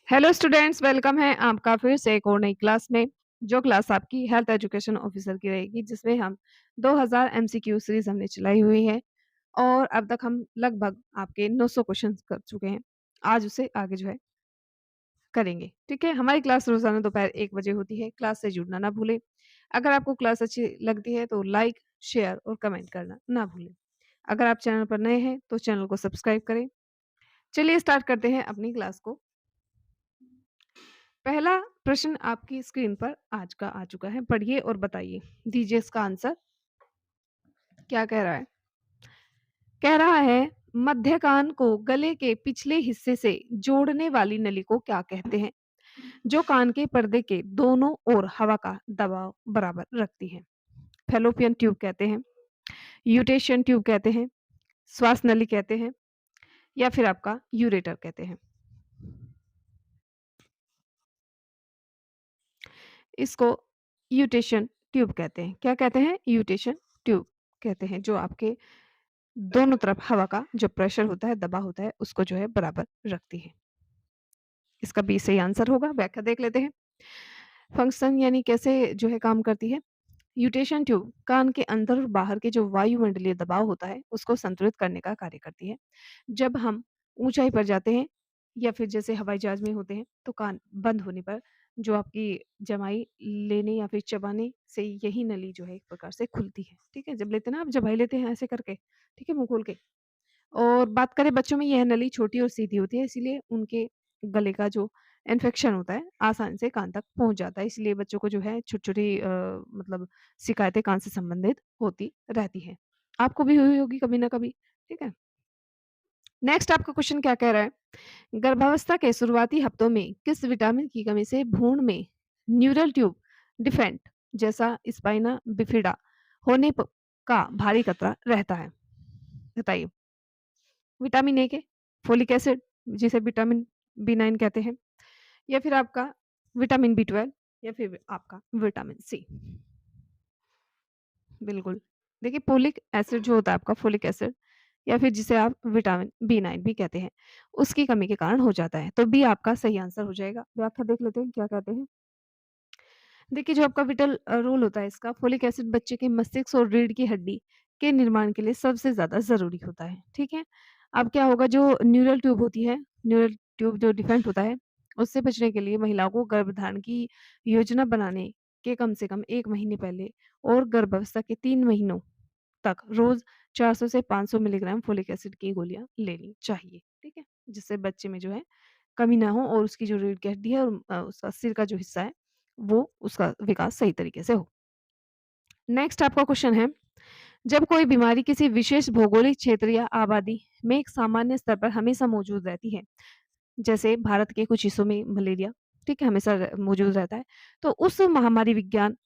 Hello students, welcome है आपका फिर से एक और नई क्लास में। जो क्लास आपकी हेल्थ एजुकेशन ऑफिसर की रहेगी, जिसमें हम 2000 एमसीक्यू सीरीज हमने चलाई हुई है और अब तक हम लगभग आपके 900 क्वेश्चंस कर चुके हैं। आज उसे आगे जो है करेंगे। ठीक है, हमारी क्लास रोजाना दोपहर 1 बजे होती है। क्लास से जुड़ना ना भूलें। अगर आपको क्लास अच्छी लगती है तो लाइक, शेयर और कमेंट करना ना भूलें। अगर आप चैनल पर नए हैं तो चैनल को सब्सक्राइब करें। चलिए स्टार्ट करते हैं अपनी क्लास को। पहला प्रश्न आपकी स्क्रीन पर आज का आ चुका है, पढ़िए और बताइए, दीजिए इसका आंसर। क्या कह रहा है? कह रहा है मध्य कान को गले के पिछले हिस्से से जोड़ने वाली नली को क्या कहते हैं, जो कान के पर्दे के दोनों ओर हवा का दबाव बराबर रखती है? फेलोपियन ट्यूब कहते हैं, यूटेशन ट्यूब कहते हैं, श्वास नली कहते हैं, या फिर आपका यूरेटर कहते हैं। इसको यूटेशन ट्यूब कहते हैं। क्या कहते हैं? यूटेशन ट्यूब कहते हैं, जो आपके दोनों तरफ हवा का जो प्रेशर होता है, दबाव होता है, उसको जो है बराबर रखती है। इसका बी सही आंसर होगा। व्याख्या देख लेते हैं। फंक्शन यानी कैसे जो है काम करती है। यूटेशन ट्यूब कान के अंदर और बाहर के जो वायुमंडलीय दबाव होता है, उसको संतुलित करने का कार्य करती है। जब हम ऊंचाई पर जाते हैं या फिर जैसे हवाई जहाज में होते हैं, तो कान बंद होने पर जो आपकी जमाई लेने या फिर चबाने से यही नली जो है एक प्रकार से खुलती है। ठीक है, जब लेते हैं ना, आप जबाई लेते हैं ऐसे करके, ठीक है, मुंह खोल के। और बात करें बच्चों में, यह नली छोटी और सीधी होती है, इसीलिए उनके गले का जो इन्फेक्शन होता है आसानी से कान तक पहुंच जाता है। इसलिए बच्चों को जो है छोटी-छोटी मतलब शिकायतें कान से संबंधित होती रहती हैं। आपको भी हुई होगी कभी ना कभी, ठीक है? नेक्स्ट आपका क्वेश्चन क्या कह रहा है? गर्भावस्था के शुरुआती हफ्तों में किस विटामिन की कमी से भ्रूण में न्यूरल ट्यूब डिफेक्ट जैसा स्पाइना बिफिडा होने का भारी खतरा रहता है? बताइए। विटामिन ए के, फोलिक एसिड जिसे विटामिन बी9 कहते हैं, या फिर आपका विटामिन बी12, या फिर आपका विटामिन सी। बिल्कुल। देखिए, फोलिक एसिड जो होता है आपका, फोलिक एसिड, या फिर जिसे आप विटामिन बी9 भी कहते हैं, उसकी कमी के कारण हो जाता है। तो बी आपका सही आंसर हो जाएगा। व्याख्या देख लेते हैं क्या कहते हैं। देखिए, जो आपका विटल रोल होता है इसका, फोलिक एसिड बच्चे के मस्तिष्क और रीढ़ की हड्डी के निर्माण के लिए सबसे ज़्यादा ज़रूरी होता है, ठीक है? अब क्या होगा, जो न्यूरल ट्यूब होती है, न्यूरल ट्यूब जो डिफेक्ट होता है, उससे बचने के लिए महिलाओं को गर्भधारण की योजना बनाने के कम से कम 1 महीने पहले और गर्भावस्था के 3 महीनों तक रोज़ 400 से 500 मिलीग्राम फोलिक एसिड की गोलियाँ लेनी चाहिए, ठीक है? जिससे बच्चे में जो है कमी ना हो और उसकी जो रीढ़ की हड्डी है और उसका सिर का जो हिस्सा है, वो उसका विकास सही तरीके से हो। नेक्स्ट आपका क्वेश्चन है, जब कोई बीमारी किसी विशेष भौगोलिक क्षेत्र या आबादी में एक सामान्य स्तर पर हमेशा मौजूद रहती है, जैसे भारत के कुछ हिस्सों में मलेरिया, ठीक है, हमेशा मौजूद रहता है, तो उस महामारी विज्ञान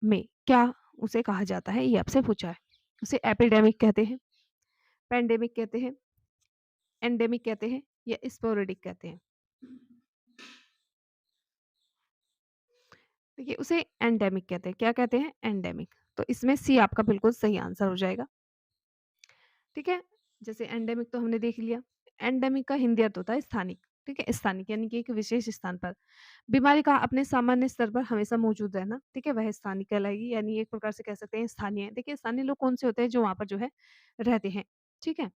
में क्या उसे कहा जाता है? ये आपसे पूछा है। उसे एपिडेमिक कहते हैं, पेंडेमिक कहते हैं, एंडेमिक कहते हैं, या स्पोरेडिक कहते हैं? देखिए, उसे एंडेमिक कहते हैं। क्या कहते हैं? एंडेमिक। तो इसमें सी आपका बिल्कुल सही आंसर हो जाएगा। ठीक है? जैसे एंडेमिक तो हमने देख लिया। एंडेमिक का हिंदी अर्थ होता है स्थानिक, ठीक है? स्थानिक यानी कि एक विशेष स्थान पर बीमारी का अपने सामान्य स्तर पर हमेशा मौजूद रहना, ठीक है? वह स्थानिक कहलाएगी, यानी एक प्रकार से कह सकते हैं स्थानीय। देखिए, स्थानीय लोग कौन से होते हैं? जो वहाँ पर जो है रहते हैं, ठीक है?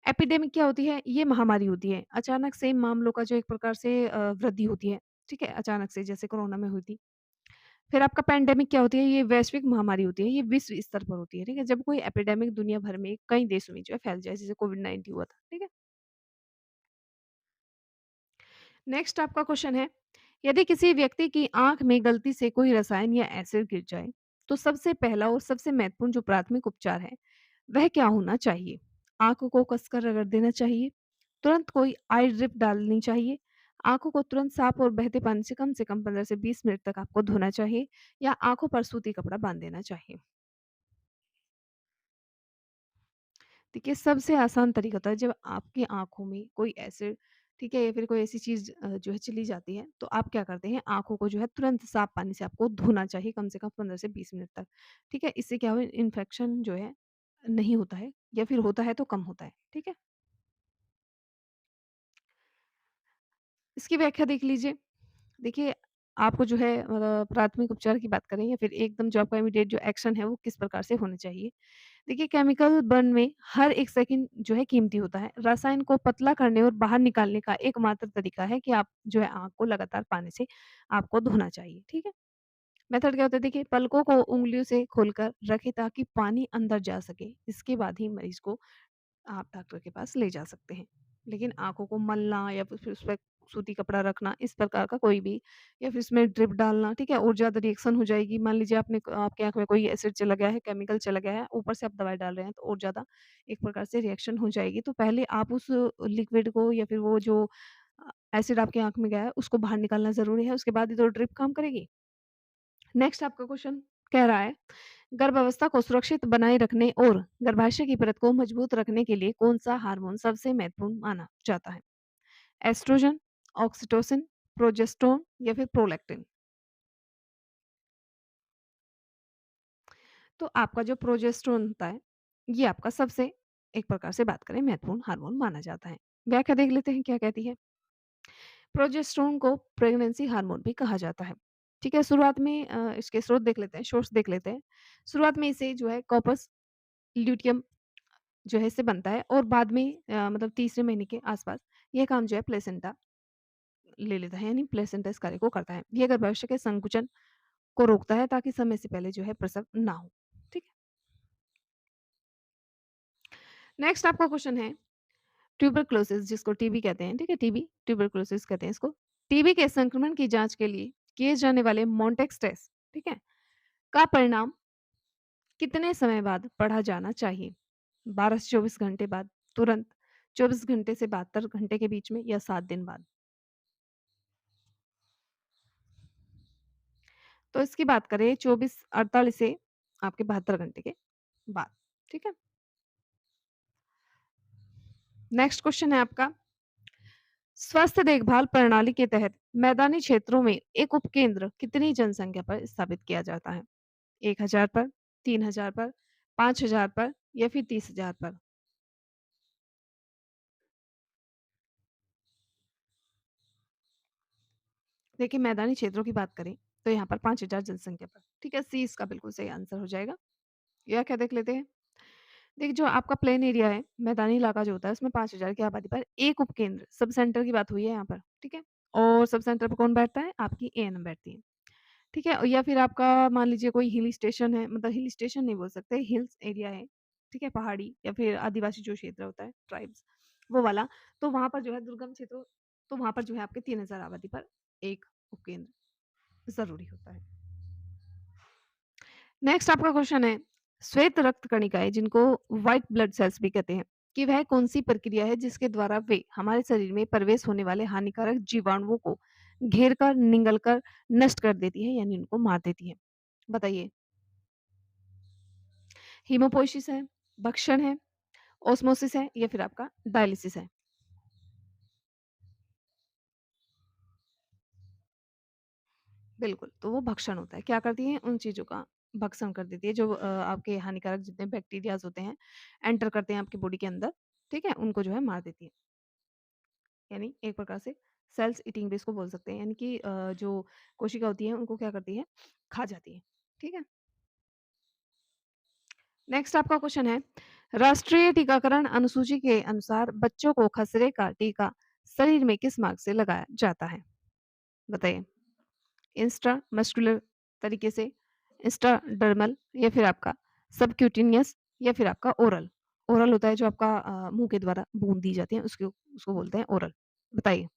एपिडेमिक क्या होती है? ये महामारी होती है। अचानक से मामलों का जो एक प्रकार से वृद्धि होती है, ठीक है? अचानक से, जैसे कोरोना में हुई थी। फिर आपका पैंडेमिक क्या होती है? ये वैश्विक महामारी होती है, ये विश्व स्तर पर होती है, ठीक है? जब कोई एपिडेमिक दुनिया भर में कई देशों में जो है फैल जाए, जैसे कोविड-19 हुआ था, ठीक है? नेक्स्ट आपका क्वेश्चन है, यदि किसी व्यक्ति की आँख में गलती से कोई रसायन या एसिड गिर जाए, तो सबसे पहला और सबसे महत्वपूर्ण जो प्राथमिक उपचार है, वह क्या होना चाहिए? आँखों को कसकर रगड़ देना चाहिए, तुरंत कोई आई ड्रिप डालनी चाहिए, आँखों को तुरंत साफ और बहते पानी से कम 15 से 20 मिनट तक आपको धोना चाहिए, या आँखों पर सूती कपड़ा बाँध देना चाहिए? देखिए, सबसे आसान तरीका होता है, जब आपकी आँखों में कोई एसिड, ठीक है, या फिर कोई ऐसी चीज़ जो है चली जाती है, तो आप क्या करते हैं, आँखों को जो है तुरंत साफ पानी से आपको धोना चाहिए, कम से कम 15 से 20 मिनट तक, ठीक है? इससे क्या हो, इन्फेक्शन जो है नहीं होता है, या फिर होता है तो कम होता है, ठीक है? इसकी व्याख्या देख लीजिए। देखिए, आपको जो है प्राथमिक उपचार की बात करें या फिर एकदम जो आपका इमीडिएट जो एक्शन है वो किस प्रकार से होने चाहिए। देखिए, केमिकल बर्न में हर 1 सेकंड जो है कीमती होता है। रसायन को पतला करने और बाहर निकालने का एकमात्र तरीका है कि आप जो है आँख को लगातार पानी से आपको धोना चाहिए, ठीक है? मेथड क्या होता है देखिए, पलकों को उँगलियों से खोलकर रखें ताकि पानी अंदर जा सके। इसके बाद ही मरीज़ को आप डॉक्टर के पास ले जा सकते हैं। लेकिन आँखों को मलना या फिर उस पे सूती कपड़ा रखना, इस प्रकार का कोई भी या फिर इसमें ड्रिप डालना, ठीक है? और ज़्यादा रिएक्शन हो जाएगी। मान लीजिए आपकी आँख में कोई एसिड चला गया है, केमिकल चला गया है, ऊपर से आप दवाई डाल रहे हैं, तो और ज़्यादा एक प्रकार से रिएक्शन हो जाएगी। तो पहले आप उस लिक्विड को या फिर वो जो एसिड आपकी आँख में गया है, उसको बाहर निकालना ज़रूरी है, उसके बाद ही तो ड्रिप काम करेगी। नेक्स्ट आपका क्वेश्चन कह रहा है, गर्भावस्था को सुरक्षित बनाए रखने और गर्भाशय की परत को मजबूत रखने के लिए कौन-सा हार्मोन सबसे महत्वपूर्ण माना जाता है? एस्ट्रोजन, ऑक्सीटोसिन, प्रोजेस्टेरोन या फिर प्रोलैक्टिन? तो आपका जो प्रोजेस्टेरोन होता है, ये आपका सबसे एक प्रकार से बात करें महत्वपूर्ण हार्मोन माना जाता है। व्याख्या देख लेते हैं क्या कहती है? प्रोजेस्टेरोन को प्रेगनेंसी हार्मोन भी कहा जाता है। ठीक है, शुरुआत में इसके स्रोत देख लेते हैं, सोर्स देख लेते हैं। शुरुआत में इसे जो है कॉर्पस ल्यूटियम जो है इससे बनता है और बाद में मतलब तीसरे महीने के आसपास ये काम जो है प्लेसेंटा ले लेता है, यानी प्लेसेंटा इस कार्य को करता है। ये गर्भाशय के संकुचन को रोकता है ताकि समय से पहले जो है प्रसव ना हो। ठीक है। नेक्स्ट आपका क्वेश्चन है ट्यूबरक्लोसिस, जिसको टीबी कहते हैं, ठीक है? टीबी, ट्यूबरक्लोसिस कहते हैं इसको। टीबी के संक्रमण की जांच के लिए किए जाने वाले मॉन्टेक्स टेस्ट, ठीक है, का परिणाम कितने समय बाद पढ़ा जाना चाहिए? 12 से 24 घंटे बाद, तुरंत, 24 घंटे से 72 घंटे के बीच में या 7 दिन बाद? तो इसकी बात करें 24-48 से आपके 72 घंटे के बाद, ठीक है? नेक्स्ट क्वेश्चन है आपका, स्वास्थ्य देखभाल प्रणाली के तहत मैदानी क्षेत्रों में एक उपकेंद्र कितनी जनसंख्या पर स्थापित किया जाता है? 1000 पर, 3000 पर, 5000 पर या फिर 30,000 पर? देखिए, मैदानी क्षेत्रों की बात करें तो यहाँ पर 5000 जनसंख्या पर, ठीक है? सी इसका बिल्कुल सही आंसर हो जाएगा। या क्या देख लेते हैं? देखिए, जो आपका प्लेन एरिया है, मैदानी इलाका जो होता है, उसमें 5000 की आबादी पर एक उपकेंद्र, सब सेंटर की बात हुई है यहाँ पर, ठीक है? और सब सेंटर पे कौन बैठता है? आपकी एएनएम बैठती है, ठीक है? या फिर आपका मान लीजिए कोई हिल स्टेशन है, मतलब हिल स्टेशन नहीं बोल सकते, हिल्स एरिया है, ठीक है? पहाड़ी या फिर आदिवासी जो क्षेत्र होता है, ट्राइब्स, वो वाला, तो वहाँ पर जो है दुर्गम क्षेत्रों, तो वहाँ पर जो है आपके 3000 आबादी पर एक उपकेंद्र ज़रूरी होता है। नेक्स्ट आपका क्वेश्चन है, श्वेत रक्त कणिकाएँ जिनको व्हाइट ब्लड सेल्स भी कहते हैं, कि वह कौन-सी प्रक्रिया है जिसके द्वारा वे हमारे शरीर में प्रवेश होने वाले हानिकारक जीवाणुओं को घेर कर, निगल कर नष्ट कर देती है, यानी उनको मार देती है? बताइए। हीमोपोइसिस है, भक्षण है, ऑस्मोसिस है या फिर आपका डायलिसिस है? बिल्कुल, तो वो भक्षण होता है। क्या करती है? उन चीज़ों का भक्षण कर देती है जो आपके हानिकारक जितने बैक्टीरियाज़ होते हैं, एंटर करते हैं आपकी बॉडी के अंदर, ठीक है? उनको जो है मार देती है। यानी एक प्रकार से सेल्स ईटिंग भी इसको बोल सकते हैं, यानी कि जो कोशिका होती है उनको क्या करती है? खा जाती है। ठीक है? नेक्स्ट आपका क्वेश्चन है, राष्ट्रीय टीकाकरण अनुसूची के अनुसार बच्चों को खसरे का टीका शरीर में किस मार्ग से लगाया जाता है? बताइए। इंस्ट्रा मस्कुलर तरीके से, इंस्ट्राडर्मल या फिर आपका सबक्यूटेनियस या फिर आपका ओरल? ओरल होता है जो आपका मुँह के द्वारा बूंद दी जाती है, उसको उसको बोलते हैं ओरल। बताइए।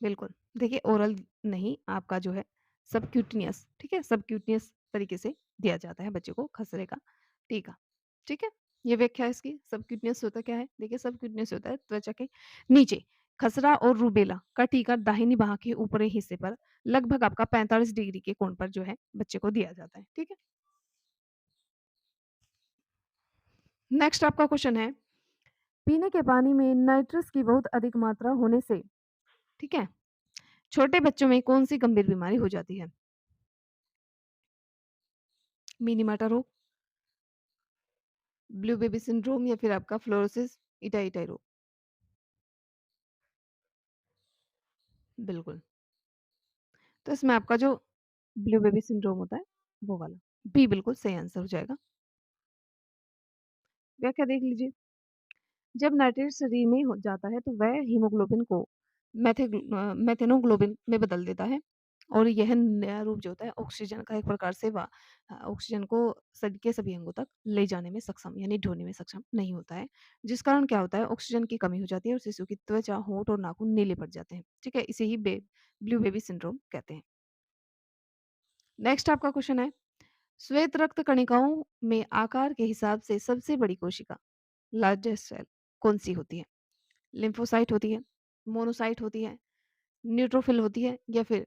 बिल्कुल। देखिए, ओरल नहीं, आपका जो है सबक्यूटेनियस, ठीक है? सबक्यूटेनियस तरीके से दिया जाता है बच्चे को खसरे का टीका, ठीक है? ये व्याख्या है इसकी। सबक्यूटेनियस होता क्या है? देखिए, सबक्यूटेनियस होता है त्वचा के नीचे खसरा और रूबेला का टीका दाहिनी बाह के ऊपरी हिस्से पर लगभग आपका 45 डिग्री के कोण पर जो है बच्चे को दिया जाता है, ठीक है? नेक्स्ट आपका क्वेश्चन है, पीने के पानी में नाइट्रस की बहुत अधिक मात्रा होने से, ठीक है, छोटे बच्चों में कौन-सी गंभीर बीमारी हो जाती है? मिनीमाटा रोग, ब्लू बेबी सिंड्रोम या फिर आपका फ्लोरोसिस इटाइटाई रोग? बिल्कुल। तो इसमें आपका जो ब्लू बेबी सिंड्रोम होता है, वो वाला। बी बिल्कुल सही आंसर हो जाएगा। व्याख्या देख लीजिए। जब नाइट्रेट शरीर में हो जाता है तो वह हीमोग्लोबिन को मेथेनोग्लोबिन में बदल देता है और यह नया रूप जो होता है ऑक्सीजन का एक प्रकार से ऑक्सीजन को शरीर के सभी अंगों तक ले जाने में सक्षम यानी ढोने में सक्षम नहीं होता है, जिस कारण क्या होता है ऑक्सीजन की कमी हो जाती है और शिशु की त्वचा, होंठ और नाखून नीले पड़ जाते हैं। ठीक है, इसे ही ब्लू बेबी सिंड्रोम कहते हैं। नेक्स्ट आपका क्वेश्चन है, श्वेत रक्त कणिकाओं में आकार के हिसाब से सबसे बड़ी कोशिका, लार्जेस्ट सेल, कौन सी होती है? लिम्फोसाइट होती है, मोनोसाइट होती है, न्यूट्रोफिल होती है या फिर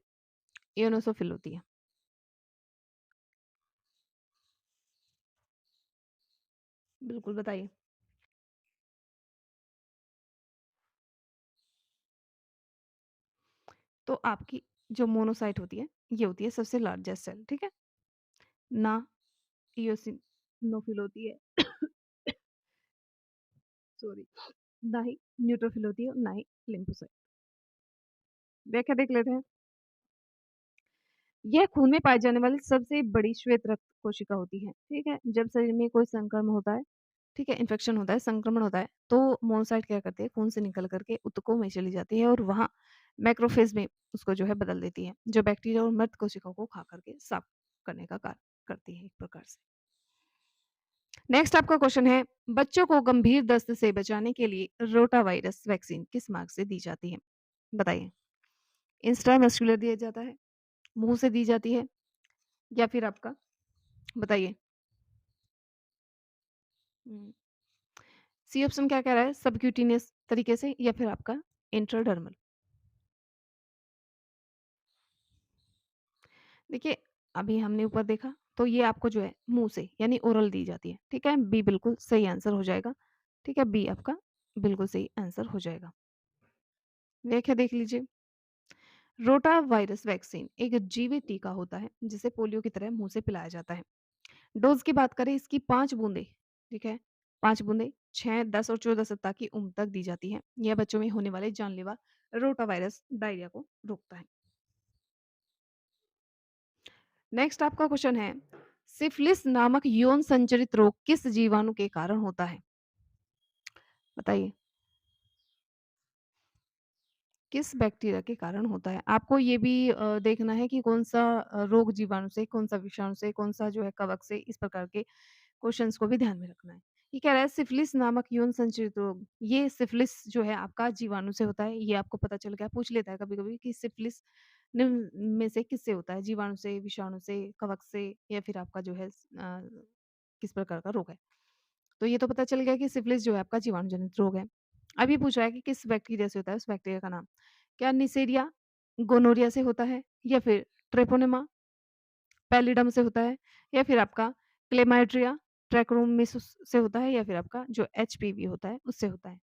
इओनोसोफिल होती है? बिल्कुल बताइए। तो आपकी जो मोनोसाइट होती है, ये होती है सबसे लार्जेस्ट सेल, ठीक है? ना इओसिनोफिल होती है सॉरी, ना ही न्यूट्रोफिल होती है और ना ही लिम्फोसाइट। व्याख्या देख लेते हैं। यह खून में पाई जाने वाली सबसे बड़ी श्वेत रक्त कोशिका होती है, ठीक है? जब शरीर में कोई संक्रमण होता है, ठीक है, इन्फेक्शन होता है, संक्रमण होता है, तो मोनोसाइट क्या करती है, खून से निकल करके ऊतकों में चली जाती है और वहाँ मैक्रोफेज में उसको जो है बदल देती है, जो बैक्टीरिया और मृत कोशिकाओं को खा करके साफ करने का कार्य करती है एक प्रकार से। नेक्स्ट आपका क्वेश्चन है, बच्चों को गंभीर दस्त से बचाने के लिए रोटा वायरस वैक्सीन किस मार्ग से दी जाती है? बताइए। इंस्ट्रामस्कुलर दिया जाता है, मुंह से दी जाती है या फिर आपका बताइए। हम्म, सी ऑप्शन क्या कह रहा है, सबक्यूटेनियस तरीके से या फिर आपका इंट्राडर्मल? देखिए, अभी हमने ऊपर देखा तो ये आपको जो है मुंह से यानी ओरल दी जाती है, ठीक है? बी बिल्कुल सही आंसर हो जाएगा, ठीक है? बी आपका बिल्कुल सही आंसर हो जाएगा। व्याख्या देख लीजिए। रोटा वायरस वैक्सीन एक जीवित टीका होता है जिसे पोलियो की तरह मुंह से पिलाया जाता है। डोज की बात करें इसकी 5 बूंदे, ठीक है? 5 बूंदे 6, 10 और 14 सप्ताह की उम्र तक दी जाती है। यह बच्चों में होने वाले जानलेवा रोटा वायरस डायरिया को रोकता है। नेक्स्ट आपका क्वेश्चन है, सिफिलिस नामक यौन संचरित रोग किस जीवाणु के कारण होता है? बताइए। किस बैक्टीरिया के कारण होता है? आपको ये भी देखना है कि कौन-सा रोग जीवाणु से, कौन-सा विषाणु से, कौन-सा जो है कवक से, इस प्रकार के क्वेश्चंस को भी ध्यान में रखना है। ये कह रहा है सिफिलिस नामक यौन संचरित रोग, ये सिफिलिस जो है आपका जीवाणु से होता है, ये आपको पता चल गया, पूछ लेता है कभी-कभी कि सिफिलिस निम्न में से किससे होता है? जीवाणु से, विषाणु से, कवक से या फिर आपका जो है किस प्रकार का रोग है? तो ये तो पता चल गया कि सिफिलिस जो है आपका जीवाणु जनित रोग है। अब ये पूछ रहा है कि किस बैक्टीरिया से होता है, उस बैक्टीरिया का नाम। क्या निसेरिया, गोनोरिया से होता है या फिर ट्रेपोनेमा पैलिडम से होता है या फिर आपका क्लेमाइड्रिया ट्रैकोमैटिस से होता है या फिर आपका जो एचपीवी होता है उससे होता है?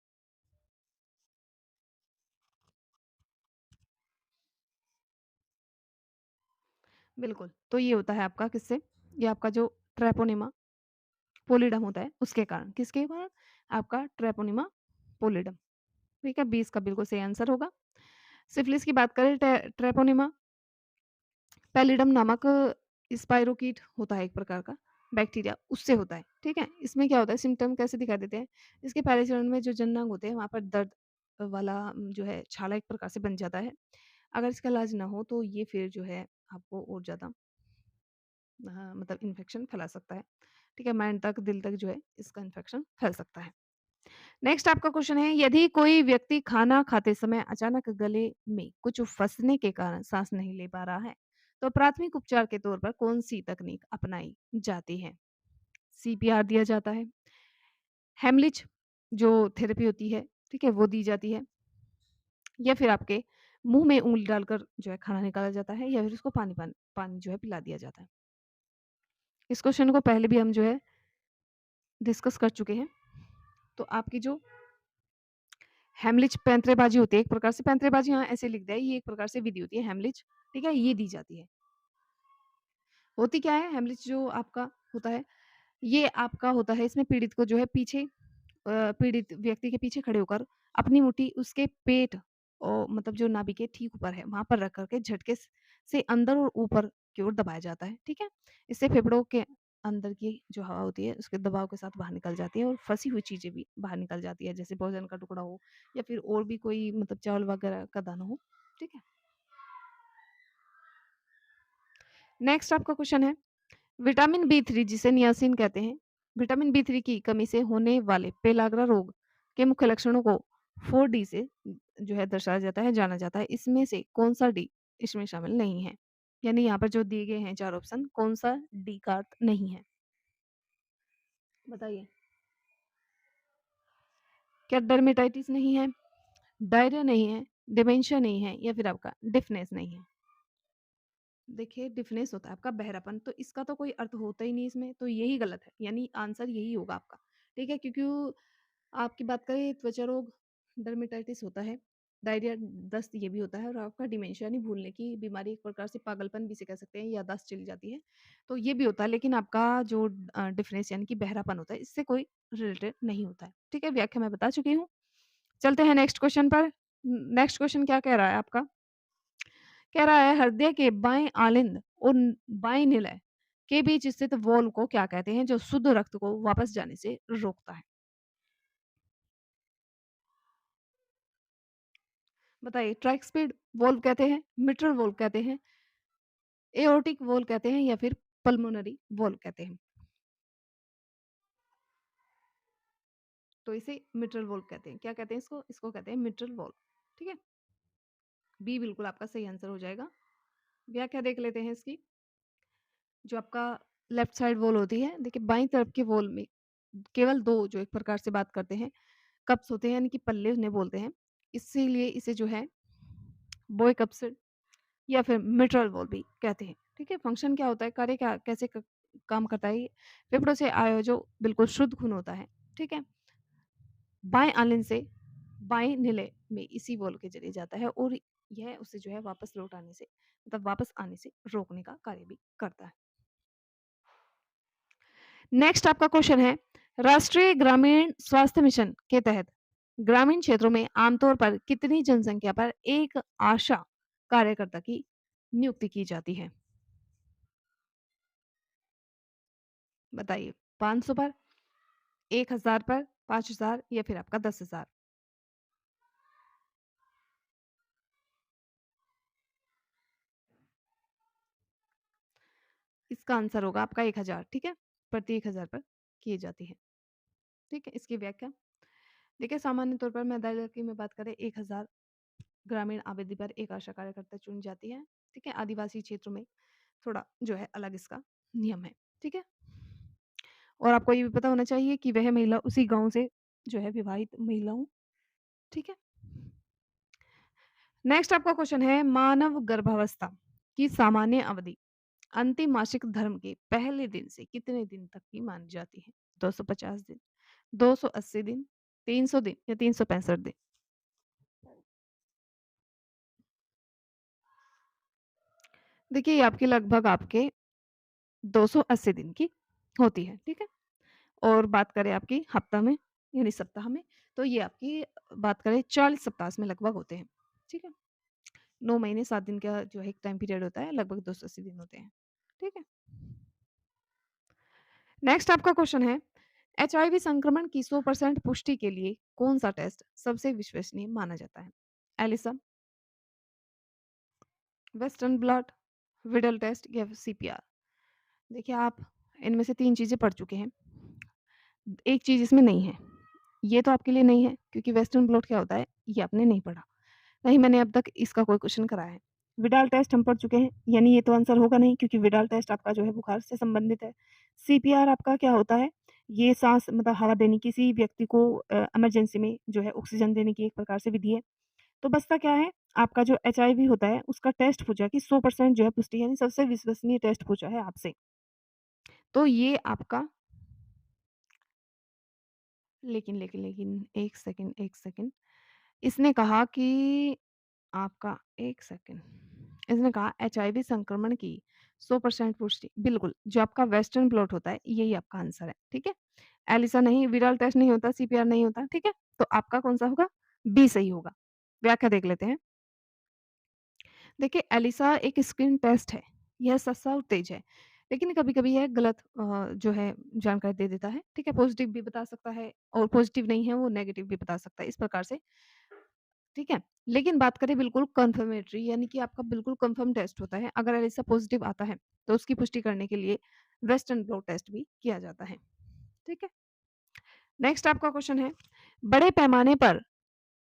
बिल्कुल, तो ये होता है आपका किससे? ये आपका जो ट्रैपोनिमा पोलिडम होता है उसके कारण। किसके कारण? आपका ट्रैपोनिमा पोलिडम। ठीक है, 20 का बिल्कुल सही आंसर होगा। सिफिलिस की बात करें ट्रैपोनिमा पैलिडम नामक स्पाइरोकीट होता है एक प्रकार का बैक्टीरिया, उससे होता है, ठीक है? इसमें क्या होता है सिम्पटम कैसे दिखाई देते हैं? इसके पहले चरण में जो जननांग होते हैं वहाँ पर दर्द वाला जो है छाला एक प्रकार से बन जाता है। अगर इसका इलाज ना हो तो ये फिर जो है आपको और ज़्यादा मतलब इन्फेक्शन फैला सकता है, ठीक है? माइंड तक, दिल तक जो है इसका इन्फेक्शन फैल सकता है। नेक्स्ट आपका क्वेश्चन है, यदि कोई व्यक्ति खाना खाते समय अचानक गले में कुछ फंसने के कारण सांस नहीं ले पा रहा है, तो प्राथमिक उपचार के तौर पर कौन-सी तकनीक अपनाई जाती है? सीपीआर दिया जाता है, हेमलिच जो थेरेपी होती है, ठीक है? वो दी जाती है या फिर आपके मुँह में उँगली डालकर जो है खाना निकाला जाता है या फिर उसको पानी जो है पिला दिया जाता है। इस क्वेश्चन को पहले भी हम जो है डिस्कस कर चुके हैं। तो आपकी जो हेमलिच पैंतरेबाज़ी होती है, एक प्रकार से पैंतरेबाज़ी यहाँ ऐसे लिख दिया है, ये एक प्रकार से विधि होती है हेमलिच, ठीक है? ये दी जाती है। होती क्या है हेमलिच जो आपका होता है, ये आपका होता है इसमें पीड़ित को जो है पीछे पीड़ित व्यक्ति के पीछे खड़े होकर अपनी मुट्ठी उसके पेट मतलब जो नाभि के ठीक ऊपर है, वहाँ पर रख कर के झटके से अंदर और ऊपर की ओर दबाया जाता है, ठीक है? इससे फेफड़ों के अंदर की जो हवा होती है, उसके दबाव के साथ बाहर निकल जाती है और फँसी हुई चीज़ें भी बाहर निकल जाती है, जैसे भोजन का टुकड़ा हो या फिर और भी कोई मतलब चावल वगैरह का दाना हो, ठीक है? नेक्स्ट आपका क्वेश्चन है, विटामिन बी3 जिसे नियासिन कहते हैं, विटामिन बी3 की कमी से होने वाले पेलाग्रा रोग के मुख्य लक्षणों को 4D से जो है दर्शाया जाता है, जाना जाता है। इसमें से कौन-सा डी इसमें शामिल नहीं है? यानी यहाँ पर जो दिए गए हैं 4 ऑप्शन, कौन-सा डी का अर्थ नहीं है? बताइए। क्या डर्मेटाइटिस नहीं है, डायरिया नहीं है, डिमेंशिया नहीं है या फिर आपका डिफनेस नहीं है? देखिए डिफनेंस होता है आपका बहरापन, तो इसका तो कोई अर्थ होता ही नहीं इसमें, तो यही गलत है, यानी आंसर यही होगा आपका, ठीक है? क्योंकि आपकी बात करें त्वचा रोग, डर्मेटाइटिस होता है, डायरिया, दस्त ये भी होता है और आपका डिमेंशिया यानी भूलने की बीमारी, एक प्रकार से पागलपन भी इसे कह सकते हैं, याददाश्त चली जाती है, तो ये भी होता है, लेकिन आपका जो डिफरेंस यानी कि बहरापन होता है, इससे कोई रिलेटेड नहीं होता है, ठीक है? व्याख्या मैं बता चुकी हूँ। चलते हैं नेक्स्ट क्वेश्चन पर। नेक्स्ट क्वेश्चन क्या कह रहा है आपका? कह रहा है हृदय के बाएं आलिंद और बाएं निलय के बीच स्थित वॉल्व को क्या कहते हैं जो शुद्ध रक्त को वापस जाने से रोकता है? बताइए, ट्राइस्पिड वॉल्व कहते हैं, मिट्रल वॉल्व कहते हैं, एओर्टिक वॉल्व कहते हैं या फिर पल्मोनरी वॉल्व कहते हैं? तो इसे मिट्रल वॉल्व कहते हैं। क्या कहते हैं इसको? इसको कहते हैं मिट्रल वॉल्व, ठीक है? बी बिल्कुल आपका सही आंसर हो जाएगा। व्याख्या देख लेते हैं इसकी। जो आपका लेफ्ट साइड वॉल होती है, देखिए बाईं तरफ के वॉल में केवल 2 जो एक प्रकार से बात करते हैं, कप्स होते हैं यानी कि पल्ले उन्हें बोलते हैं। इसीलिए इसे जो है बॉय कप्स या फिर मिट्रल वॉल भी कहते हैं, ठीक है? फंक्शन क्या होता है, कार्य क्या कैसे काम करता है ये? फेफड़ों से आया जो बिल्कुल शुद्ध खून होता है, ठीक है? बाएँ आलिंद से बाएँ निलय में इसी वॉल के ज़रिए जाता है और यह उसे जो है वापस लौट आने से मतलब वापस आने से रोकने का कार्य भी करता है। नेक्स्ट आपका क्वेश्चन है, राष्ट्रीय ग्रामीण स्वास्थ्य मिशन के तहत ग्रामीण क्षेत्रों में आमतौर पर कितनी जनसंख्या पर एक आशा कार्यकर्ता की नियुक्ति की जाती है? बताइए, 500 पर, 1000 पर, 5000 या फिर आपका 10,000? इसका आंसर होगा आपका 1000, ठीक है? प्रति 1000 पर की जाती है, ठीक है? इसकी व्याख्या देखिए, सामान्य तौर पर मेदाइलर की में बात करें 1000 ग्रामीण आबादी पर एक आशा कार्यकर्ता चुनी जाती है, ठीक है? आदिवासी क्षेत्रों में थोड़ा जो है अलग इसका नियम है, ठीक है? और आपको ये भी पता होना चाहिए कि वह महिला उसी गाँव से जो है विवाहित महिला हो, ठीक है? नेक्स्ट आपका क्वेश्चन है, मानव गर्भावस्था की सामान्य अवधि अंतिम मासिक धर्म के पहले दिन से कितने दिन तक की मानी जाती है? 250 दिन, 280 दिन, 300 दिन या 365 दिन? देखिए, ये आपकी लगभग आपके 280 दिन की होती है, ठीक है? और बात करें आपकी हफ्ता में यानी सप्ताह में, तो ये आपकी बात करें 40 सप्ताह में लगभग होते हैं, ठीक है? 9 महीने 7 दिन का जो है एक टाइम पीरियड होता है, लगभग 280 दिन होते हैं, ठीक है? नेक्स्ट आपका क्वेश्चन है, एचआईवी संक्रमण की 100% पुष्टि के लिए कौन-सा टेस्ट सबसे विश्वसनीय माना जाता है? ELISA, western blot, Widal test या फिर सीपीआर? देखिए, आप इनमें से 3 चीज़ें पढ़ चुके हैं। एक चीज़ इसमें नहीं है। ये तो आपके लिए नहीं है क्योंकि वेस्टर्न ब्लॉट क्या होता है, ये आपने नहीं पढ़ा। नहीं मैंने अब तक इसका कोई क्वेश्चन कराया है। विडाल टेस्ट हम पढ़ चुके हैं, यानी ये तो आंसर होगा नहीं क्योंकि विडाल टेस्ट आपका जो है बुखार से संबंधित है। सीपीआर आपका क्या होता है? ये साँस मतलब हवा देने किसी व्यक्ति को इमरजेंसी में जो है ऑक्सीजन देने की एक प्रकार से विधि है। तो बचता क्या है? आपका जो एचआईवी होता है उसका टेस्ट पूछा कि 100% जो है पुष्टि यानी सबसे विश्वसनीय टेस्ट पूछा है आपसे। तो ये आपका लेकिन 1 सेकंड। इसने कहा कि आपका 1 सेकंड। इसने कहा एचआईवी संक्रमण की 100% पुष्टि बिल्कुल, जो आपका वेस्टर्न ब्लॉट होता है, यही आपका आंसर है, ठीक है? एलिसा नहीं, विरल टेस्ट नहीं होता, सीपीआर नहीं होता, ठीक है? तो आपका कौन-सा होगा? बी सही होगा। व्याख्या देख लेते हैं। देखिए एलिसा एक स्क्रीन टेस्ट है। यह सस्ता और तेज़ है। लेकिन कभी-कभी यह गलत जो है जानकारी दे देता है। ठीक है? पॉज़िटिव भी बता सकता है और पॉज़िटिव नहीं है वो नेगेटिव भी बता सकता है। इस प्रकार से ठीक है? लेकिन बात करें बिल्कुल कन्फर्मेटरी यानी कि आपका बिल्कुल कन्फर्म टेस्ट होता है। अगर एलिसा पॉज़िटिव आता है तो उसकी पुष्टि करने के लिए वेस्टर्न ब्लॉट टेस्ट भी किया जाता है। ठीक है? नेक्स्ट आपका क्वेश्चन है, बड़े पैमाने पर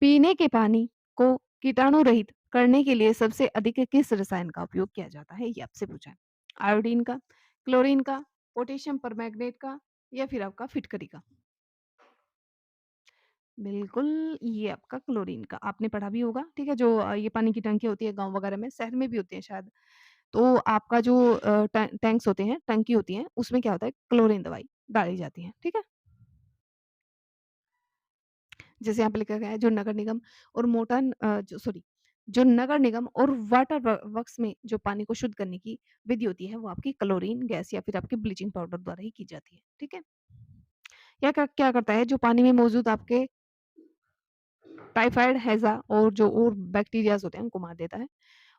पीने के पानी को कीटाणु रहित करने के लिए सबसे अधिक किस रसायन का उपयोग किया जाता है? ये आपसे पूछा है। आयोडीन का, क्लोरीन का, पोटेशियम परमैंगनेट का या फिर आपका फिटकरी का? बिल्कुल, ये आपका क्लोरीन का। आपने पढ़ा भी होगा, ठीक है? जो ये पानी की टंकी होती है गाँव वगैरह में, शहर में भी होती है शायद। तो आपका जो टैंक्स होते हैं, टंकी होती है, उसमें क्या होता है क्लोरीन दवाई डाली जाती है, ठीक है? जैसे यहाँ पे लिखा गया है जो नगर निगम और जो नगर निगम और वाटर वर्क्स में जो पानी को शुद्ध करने की विधि होती है वो आपकी क्लोरीन गैस या फिर आपकी ब्लीचिंग पाउडर द्वारा ही की जाती है ठीक है क्या करता है जो पानी में मौजूद आपके टाइफाइड हैजा और जो और बैक्टीरियाज होते हैं उनको मार देता है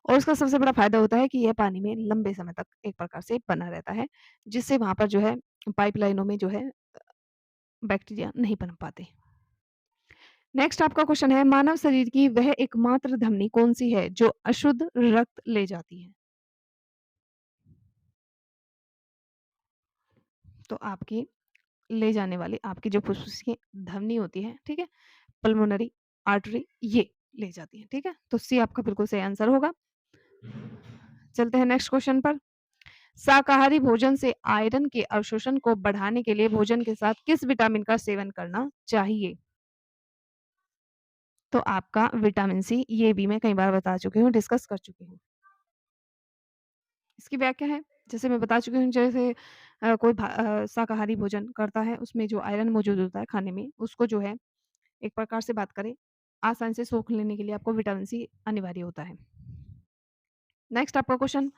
और उसका सबसे बड़ा फायदा होता है कि यह पानी में लंबे समय तक एक प्रकार से बना रहता है जिससे वहां पर जो है पाइपलाइनों में जो है बैक्टीरिया नहीं पनप पाते। नेक्स्ट आपका क्वेश्चन है मानव शरीर की वह एकमात्र धमनी कौन सी है जो अशुद्ध रक्त ले जाती है? तो आपकी ले जाने वाली आपकी जो फुसफुस की धमनी होती है, ठीक है? पल्मोनरी आर्टरी ये ले जाती है, ठीक है? तो सी आपका बिल्कुल सही आंसर होगा। चलते हैं नेक्स्ट क्वेश्चन पर। शाकाहारी भोजन से आयरन के अवशोषण को बढ़ाने के लिए भोजन के साथ किस विटामिन का सेवन करना चाहिए? तो आपका विटामिन सी ये भी मैं कई बार बता चुकी हूँ, डिस्कस कर चुकी हूँ। इसकी व्याख्या है, जैसे मैं बता चुकी हूँ जैसे कोई शाकाहारी भोजन करता है उसमें जो आयरन मौजूद होता है खाने में, उसको जो है एक प्रकार से बात करें, आसानी से सोख लेने के लिए आपको विटामिन सी अनिवार्य होता है। नेक्स्ट आपका क्वेश्चन,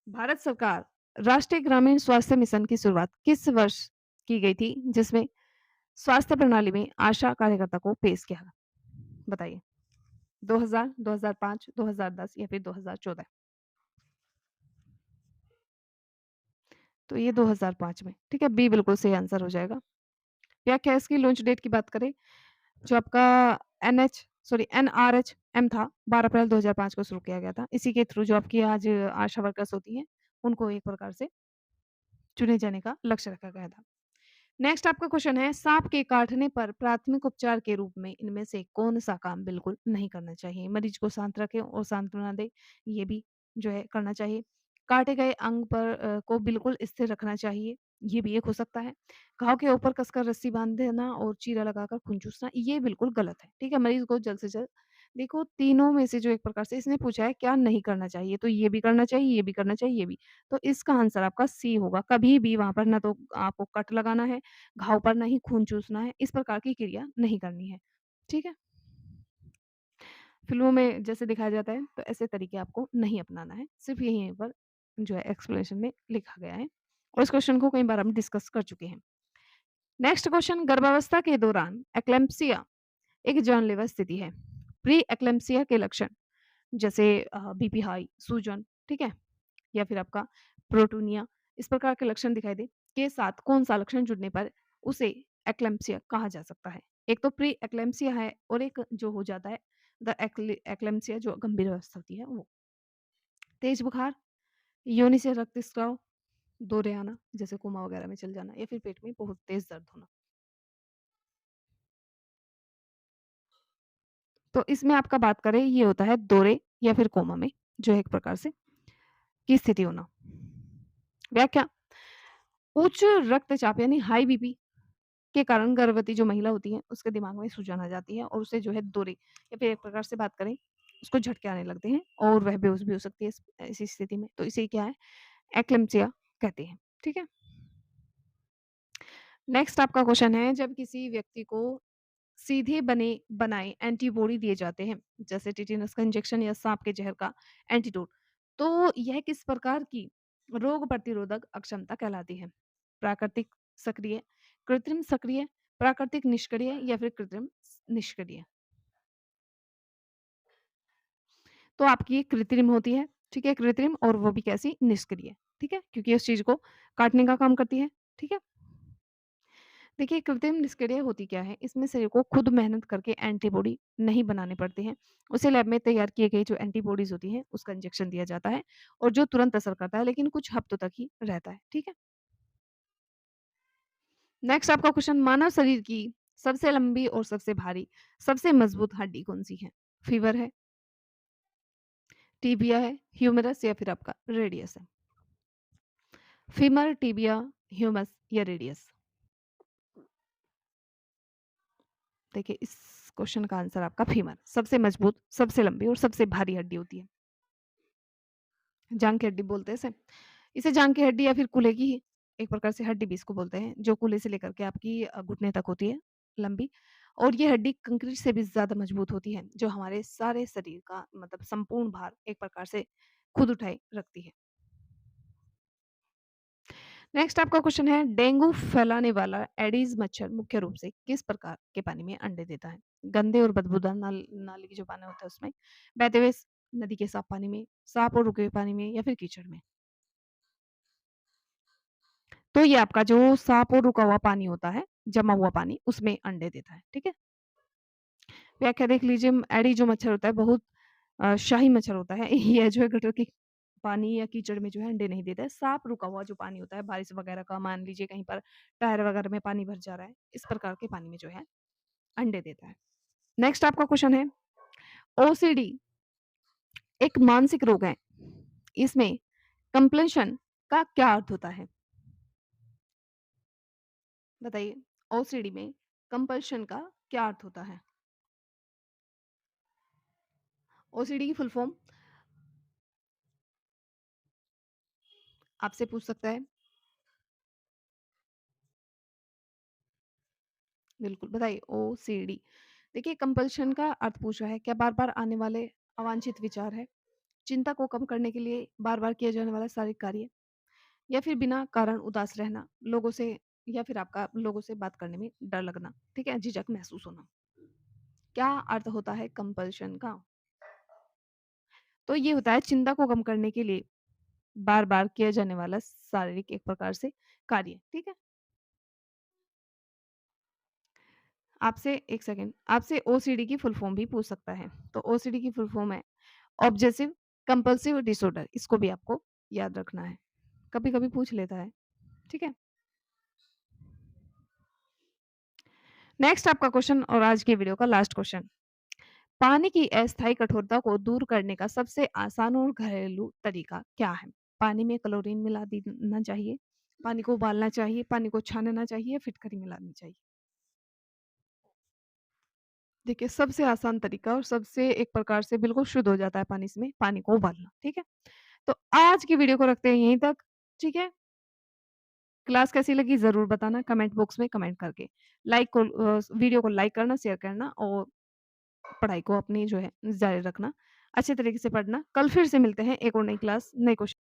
भारत सरकार राष्ट्रीय ग्रामीण स्वास्थ्य मिशन की शुरुआत किस वर्ष की गई थी, जिसमें स्वास्थ्य प्रणाली में आशा कार्यकर्ता को पेश किया? बताइए। 2000, 2005, 2010 या फिर 2014? तो ये 2005 में, ठीक है? बी बिल्कुल सही आंसर हो जाएगा। व्याख्या इसकी लॉन्च डेट की बात करें, जो आपका एनआरएचएम था, 12 अप्रैल 2005 को शुरू किया गया था। इसी के थ्रू जो आपकी आज आशा वर्कर्स होती हैं, उनको एक प्रकार से चुने जाने का लक्ष्य रखा गया था। नेक्स्ट आपका क्वेश्चन है, सांप के काटने पर प्राथमिक उपचार के रूप में इनमें से कौन-सा काम बिल्कुल नहीं करना चाहिए? मरीज को शांत रखें और सांत्वना दें, ये भी जो है करना चाहिए। काटे गए अंग पर को बिल्कुल स्थिर रखना चाहिए, ये भी एक हो सकता है। घाव के ऊपर कसकर रस्सी बाँध देना और चीरा लगाकर खून चूसना, ये बिल्कुल गलत है, ठीक है? मरीज को जल्द से जल्द देखो तीनों में से जो एक प्रकार से इसने पूछा है क्या नहीं करना चाहिए, तो ये भी करना चाहिए, ये भी करना चाहिए, ये भी। तो इसका आंसर आपका सी होगा। कभी भी वहाँ पर ना तो आपको कट लगाना है, घाव पर नहीं खून चूसना है, इस प्रकार की क्रिया नहीं करनी है। ठीक है? फ़िल्मों में जैसे दिखाया जाता है, तो ऐसे तरीके आपको नहीं अपनाना है। सिर्फ़ यहीं पर जो है एक्सप्लेनेशन में लिखा गया है और इस क्वेश्चन को कई बार हम डिस्कस कर चुके हैं। नेक्स्ट क्वेश्चन, गर्भावस्था के दौरान एक्लैम्प्सिया एक जानलेवा स्थिति है। प्री एक्लैम्प्सिया के लक्षण जैसे बीपी हाई, सूजन, ठीक है? या फिर आपका प्रोटोनिया, इस प्रकार के लक्षण दिखाई दे के साथ कौन-सा लक्षण जुड़ने पर उसे एक्लैम्प्सिया कहा जा सकता है? एक तो प्री एक्लैम्प्सिया है और एक जो हो जाता है द एक्लैम्प्सिया जो गंभीर अवस्था होती है वो। तेज बुखार, योनि से रक्तस्राव, दौरे आना जैसे कोमा वगैरह में चल जाना या फिर पेट में बहुत तेज दर्द होना। तो इसमें आपका बात करें ये होता है दौरे या फिर कोमा में जो है एक प्रकार से की स्थिति होना। व्याख्या, उच्च रक्तचाप यानी हाई बीपी के कारण गर्भवती जो महिला होती है, उसके दिमाग में सूजन आ जाती है और उसे जो है दौरे या फिर एक प्रकार से बात करें, उसको झटके आने लगते हैं और वह बेहोश भी हो सकती है ऐसी स्थिति में। तो इसे क्या है, एक्लेम्प्सिया कहते हैं। ठीक है? नेक्स्ट आपका क्वेश्चन है, जब किसी व्यक्ति को सीधे बने बनाए एंटीबॉडी दिए जाते हैं, जैसे टिटेनस का इंजेक्शन या सांप के जहर का एंटीडोट, तो यह किस प्रकार की रोग प्रतिरोधक अक्षमता कहलाती है? प्राकृतिक सक्रिय, कृत्रिम सक्रिय, प्राकृतिक निष्क्रिय या फिर कृत्रिम निष्क्रिय? तो आपकी ये कृत्रिम होती है, ठीक है? कृत्रिम और वो भी कैसी? निष्क्रिय, ठीक है? क्योंकि उस चीज़ को काटने का काम करती है, ठीक है? देखिए कृत्रिम निष्क्रिय होती क्या है? इसमें शरीर को खुद मेहनत करके एंटीबॉडी नहीं बनाने पड़ते हैं। उसे लैब में तैयार किए गए जो एंटीबॉडीज़ होती हैं, उसका इंजेक्शन दिया जाता है और जो तुरंत असर करता है लेकिन कुछ हफ्तों तक ही रहता है, ठीक है? नेक्स्ट आपका क्वेश्चन मानव शरीर की सबसे लंबी और सबसे भारी, सबसे मजबूत हड्डी कौन-सी है? फीवर है, टिबिया है, ह्यूमरस या फिर आपका रेडियस है? फीमर, टिबिया, ह्यूमस या रेडियस? देखिए इस क्वेश्चन का आंसर आपका फीमर, सबसे मजबूत, सबसे लंबी और सबसे भारी हड्डी होती है। जांग की हड्डी बोलते हैं इसे। इसे जांग की हड्डी या फिर कूल्हे की एक प्रकार से हड्डी भी इसको बोलते हैं, जो कूल्हे से लेकर के आपकी घुटने तक होती है, लंबी। और ये हड्डी कंक्रीट से भी ज़्यादा मजबूत होती है, जो हमारे सारे शरीर का मतलब संपूर्ण भार एक प्रकार से खुद उठाए रखती है। नेक्स्ट आपका क्वेश्चन है डेंगू फैलाने वाला एडीज मच्छर मुख्य रूप से किस प्रकार के पानी में अंडे देता है? गंदे और बदबूदार नाली की जो पानी होता है उसमें, बहते हुए नदी के साफ पानी में, साफ और रुके हुए पानी में या फिर कीचड़ में? तो ये आपका जो साफ और रुका हुआ पानी होता है, जमा हुआ पानी, उसमें अंडे देता है, ठीक है? व्याख्या देख लीजिए एडी जो मच्छर होता है बहुत शाही मच्छर होता है। ये जो है गटर के पानी या कीचड़ में जो है अंडे नहीं देता है। साफ रुका हुआ जो पानी होता है बारिश वगैरह का, मान लीजिए कहीं पर टायर वगैरह में पानी भर जा रहा है, इस प्रकार के पानी में जो है अंडे देता है। नेक्स्ट आपका क्वेश्चन है ओसीडी एक मानसिक रोग है। इसमें कंप्लेशन का क्या अर्थ होता है? बताइए। ओसीडी में कंपल्शन का क्या अर्थ होता है? ओसीडी की फुल फॉर्म आपसे पूछ सकता है। बिल्कुल, बताइए ओसीडी। देखिए कंपल्शन का अर्थ पूछ रहा है, क्या बार-बार आने वाले अवांछित विचार है? चिंता को कम करने के लिए बार-बार किया जाने वाला शारीरिक कार्य या फिर बिना कारण उदास रहना, लोगों से या फिर आपका लोगों से बात करने में डर लगना, ठीक है? झिझक महसूस होना। क्या अर्थ होता है कंपल्शन का? तो ये होता है चिंता को कम करने के लिए बार-बार किया जाने वाला शारीरिक एक प्रकार से कार्य, ठीक है? आपसे 1 सेकंड, आपसे ओसीडी की फुल फॉर्म भी पूछ सकता है। तो ओसीडी की फुल फॉर्म है ऑब्सेसिव कंपल्सिव डिसऑर्डर, इसको भी आपको याद रखना है। कभी-कभी पूछ लेता है, ठीक है? नेक्स्ट आपका क्वेश्चन और आज की वीडियो का लास्ट क्वेश्चन। पानी की अस्थायी कठोरता को दूर करने का सबसे आसान और घरेलू तरीका क्या है? पानी में क्लोरीन मिला देना चाहिए, पानी को उबालना चाहिए, पानी को छानना चाहिए या फिटकरी मिलानी चाहिए? देखिए सबसे आसान तरीका और सबसे एक प्रकार से बिल्कुल शुद्ध हो जाता है पानी इसमें, पानी को उबालना, ठीक है? तो आज की वीडियो को रखते हैं यहीं तक, ठीक है? क्लास कैसी लगी ज़रूर बताना कमेंट बॉक्स में कमेंट करके। वीडियो को लाइक करना, शेयर करना और पढ़ाई को अपनी जो है जारी रखना। अच्छे तरीके से पढ़ना। कल फिर से मिलते हैं एक और नई क्लास, नए क्वेश्चन